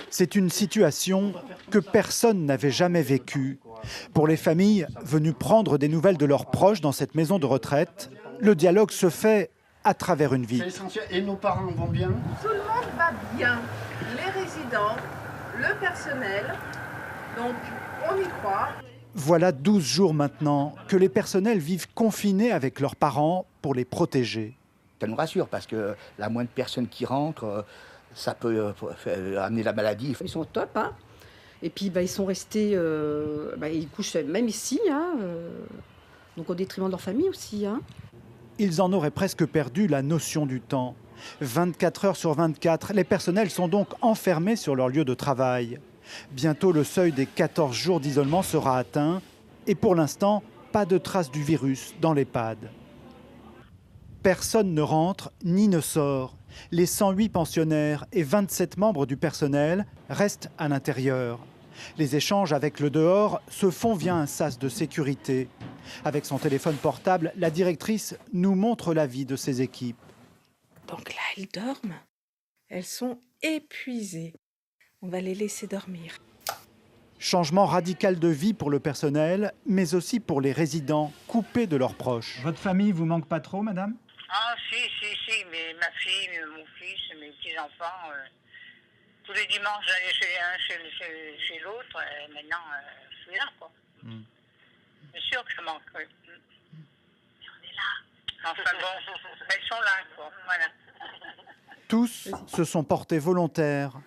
C'est une situation que personne n'avait jamais vécue. Pour les familles venues prendre des nouvelles de leurs proches dans cette maison de retraite, le dialogue se fait à travers une C'est vitre. essentiel. Et nos parents vont bien? Tout le monde va bien, les résidents, le personnel, donc on y croit. Voilà 12 jours maintenant que les personnels vivent confinés avec leurs parents pour les protéger. Ça nous rassure parce que la moindre personne qui rentre, ça peut amener la maladie. Ils sont au top, hein. Et puis ils sont restés, ils couchent même ici, hein, donc au détriment de leur famille aussi, hein. Ils en auraient presque perdu la notion du temps. 24 heures sur 24, les personnels sont donc enfermés sur leur lieu de travail. Bientôt, le seuil des 14 jours d'isolement sera atteint. Et pour l'instant, pas de trace du virus dans l'EHPAD. Personne ne rentre ni ne sort. Les 108 pensionnaires et 27 membres du personnel restent à l'intérieur. Les échanges avec le dehors se font via un sas de sécurité. Avec son téléphone portable, la directrice nous montre la vie de ses équipes. Donc là, elles dorment. Elles sont épuisées. On va les laisser dormir. Changement radical de vie pour le personnel, mais aussi pour les résidents coupés de leurs proches. Votre famille vous manque pas trop, madame? Ah si, mais ma fille, mon fils, mes petits-enfants, tous les dimanches j'allais chez l'un, chez l'autre, maintenant je suis là, quoi. C'est sûr que je manque, oui. Mais on est là. Enfin bon, elles sont là, quoi, voilà. Tous se sont portés volontaires.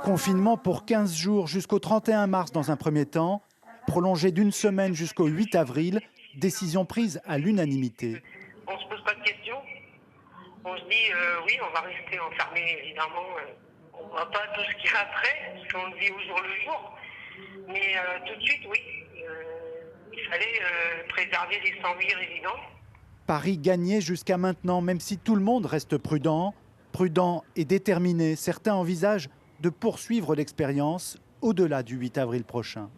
Confinement pour 15 jours jusqu'au 31 mars dans un premier temps, prolongé d'une semaine jusqu'au 8 avril, décision prise à l'unanimité. On ne se pose pas de questions. On se dit, oui, on va rester enfermé, évidemment. On ne voit pas tout ce qu'il y a après, parce qu'on le vit au jour le jour. Mais tout de suite, oui, il fallait préserver les 108 résidents. Paris gagnait jusqu'à maintenant, même si tout le monde reste prudent et déterminé. Certains envisagent de poursuivre l'expérience au-delà du 8 avril prochain.